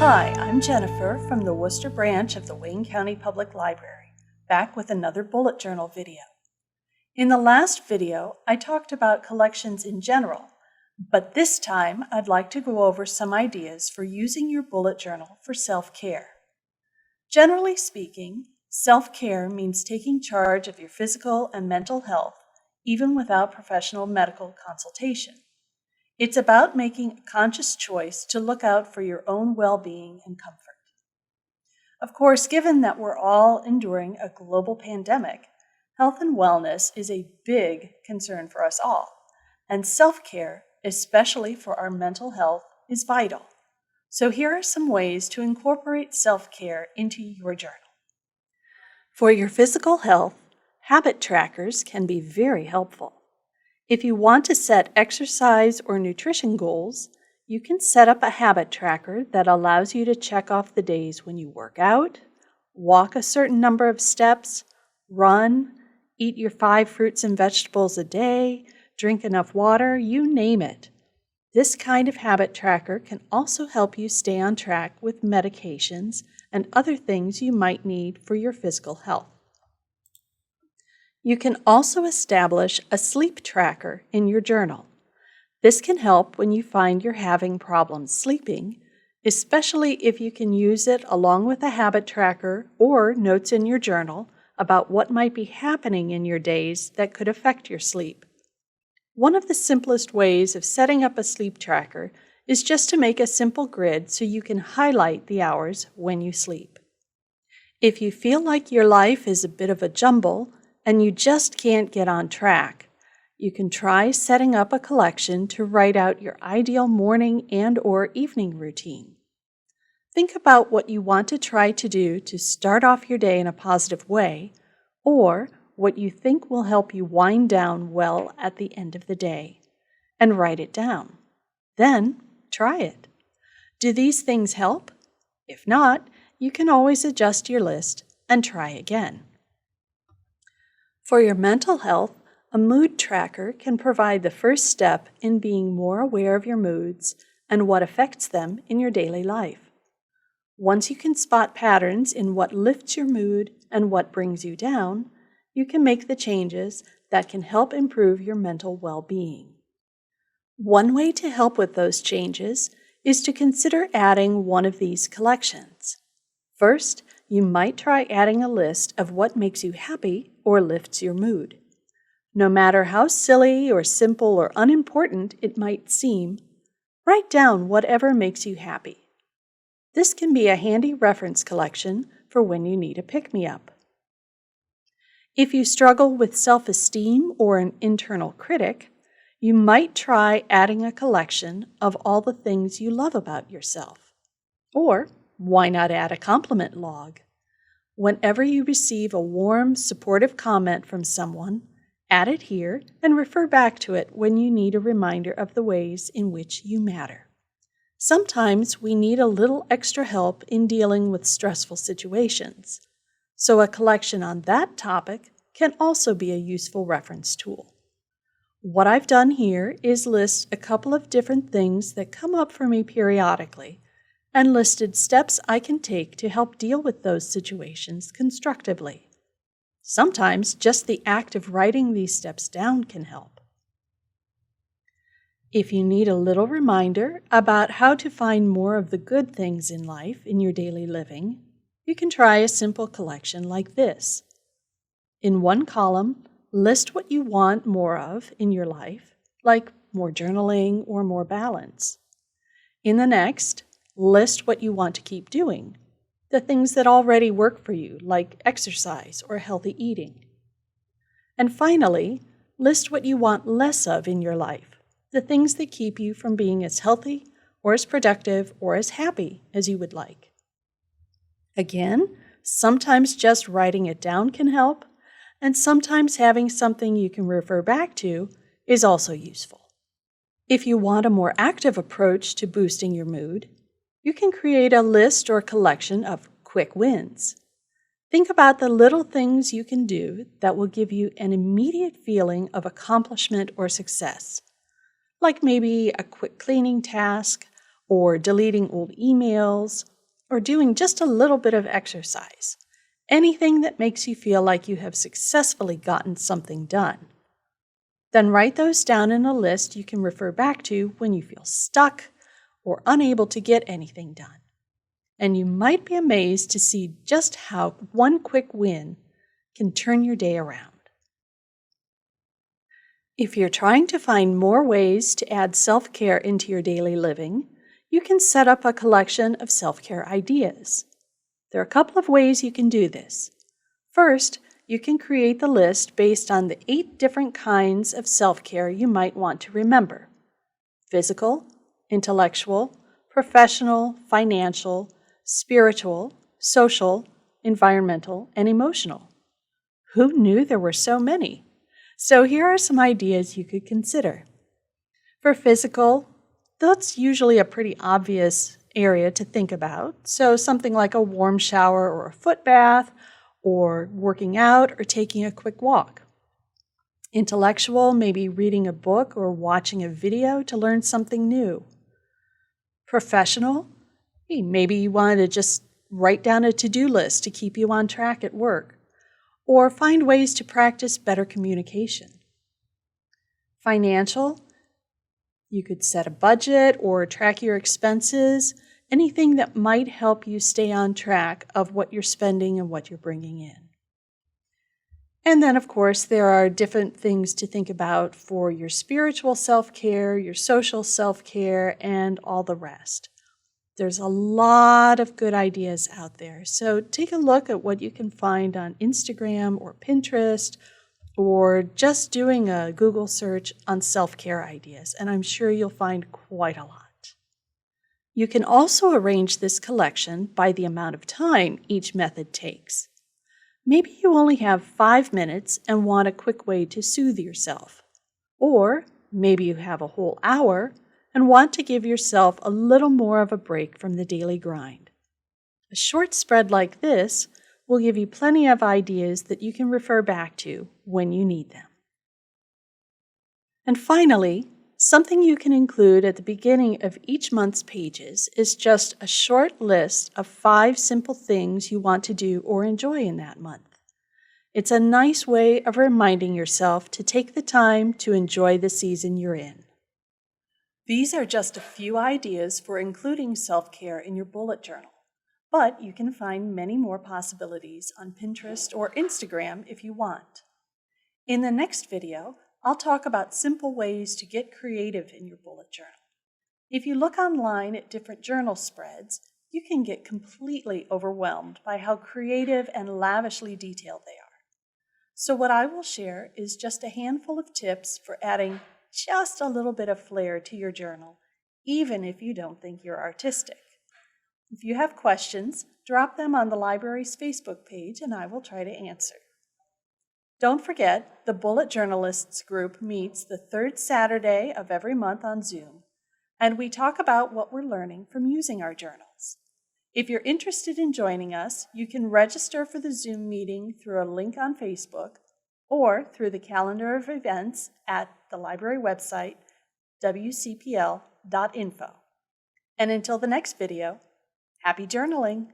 Hi, I'm Jennifer from the Worcester branch of the Wayne County Public Library, back with another bullet journal video. In the last video, I talked about collections in general, but this time I'd like to go over some ideas for using your bullet journal for self-care. Generally speaking, self-care means taking charge of your physical and mental health, even without professional medical consultation. It's about making a conscious choice to look out for your own well-being and comfort. Of course, given that we're all enduring a global pandemic, health and wellness is a big concern for us all, and self-care, especially for our mental health, is vital. So here are some ways to incorporate self-care into your journal. For your physical health, habit trackers can be very helpful. If you want to set exercise or nutrition goals, you can set up a habit tracker that allows you to check off the days when you work out, walk a certain number of steps, run, eat your 5 fruits and vegetables a day, drink enough water, you name it. This kind of habit tracker can also help you stay on track with medications and other things you might need for your physical health. You can also establish a sleep tracker in your journal. This can help when you find you're having problems sleeping, especially if you can use it along with a habit tracker or notes in your journal about what might be happening in your days that could affect your sleep. One of the simplest ways of setting up a sleep tracker is just to make a simple grid so you can highlight the hours when you sleep. If you feel like your life is a bit of a jumble, and you just can't get on track, you can try setting up a collection to write out your ideal morning and/or evening routine. Think about what you want to try to do to start off your day in a positive way, or what you think will help you wind down well at the end of the day, and write it down. Then try it. Do these things help? If not, you can always adjust your list and try again. For your mental health, a mood tracker can provide the first step in being more aware of your moods and what affects them in your daily life. Once you can spot patterns in what lifts your mood and what brings you down, you can make the changes that can help improve your mental well-being. One way to help with those changes is to consider adding one of these collections. First, you might try adding a list of what makes you happy or lifts your mood. No matter how silly or simple or unimportant it might seem, write down whatever makes you happy. This can be a handy reference collection for when you need a pick-me-up. If you struggle with self-esteem or an internal critic, you might try adding a collection of all the things you love about yourself. Or why not add a compliment log? Whenever you receive a warm, supportive comment from someone, add it here and refer back to it when you need a reminder of the ways in which you matter. Sometimes we need a little extra help in dealing with stressful situations, so a collection on that topic can also be a useful reference tool. What I've done here is list a couple of different things that come up for me periodically, and listed steps I can take to help deal with those situations constructively. Sometimes just the act of writing these steps down can help. If you need a little reminder about how to find more of the good things in life in your daily living, you can try a simple collection like this. In one column, list what you want more of in your life, like more journaling or more balance. In the next, list what you want to keep doing, the things that already work for you, like exercise or healthy eating. And finally, list what you want less of in your life, the things that keep you from being as healthy or as productive or as happy as you would like. Again, sometimes just writing it down can help, and sometimes having something you can refer back to is also useful. If you want a more active approach to boosting your mood, you can create a list or collection of quick wins. Think about the little things you can do that will give you an immediate feeling of accomplishment or success, like maybe a quick cleaning task, or deleting old emails, or doing just a little bit of exercise. Anything that makes you feel like you have successfully gotten something done. Then write those down in a list you can refer back to when you feel stuck or unable to get anything done. And you might be amazed to see just how one quick win can turn your day around. If you're trying to find more ways to add self-care into your daily living, you can set up a collection of self-care ideas. There are a couple of ways you can do this. First, you can create the list based on the 8 different kinds of self-care you might want to remember: physical, intellectual, professional, financial, spiritual, social, environmental, and emotional. Who knew there were so many? So here are some ideas you could consider. For physical, that's usually a pretty obvious area to think about. So something like a warm shower or a foot bath, or working out or taking a quick walk. Intellectual, maybe reading a book or watching a video to learn something new. Professional, maybe you wanted to just write down a to-do list to keep you on track at work, or find ways to practice better communication. Financial, you could set a budget or track your expenses, anything that might help you stay on track of what you're spending and what you're bringing in. And then, of course, there are different things to think about for your spiritual self-care, your social self-care, and all the rest. There's a lot of good ideas out there, so take a look at what you can find on Instagram or Pinterest, or just doing a Google search on self-care ideas, and I'm sure you'll find quite a lot. You can also arrange this collection by the amount of time each method takes. Maybe you only have 5 minutes and want a quick way to soothe yourself. Or maybe you have a whole hour and want to give yourself a little more of a break from the daily grind. A short spread like this will give you plenty of ideas that you can refer back to when you need them. And finally, something you can include at the beginning of each month's pages is just a short list of 5 simple things you want to do or enjoy in that month. It's a nice way of reminding yourself to take the time to enjoy the season you're in. These are just a few ideas for including self-care in your bullet journal, but you can find many more possibilities on Pinterest or Instagram if you want. In the next video, I'll talk about simple ways to get creative in your bullet journal. If you look online at different journal spreads, you can get completely overwhelmed by how creative and lavishly detailed they are. So what I will share is just a handful of tips for adding just a little bit of flair to your journal, even if you don't think you're artistic. If you have questions, drop them on the library's Facebook page and I will try to answer. Don't forget, the Bullet Journalists group meets the 3rd Saturday of every month on Zoom, and we talk about what we're learning from using our journals. If you're interested in joining us, you can register for the Zoom meeting through a link on Facebook or through the calendar of events at the library website, wcpl.info. And until the next video, happy journaling!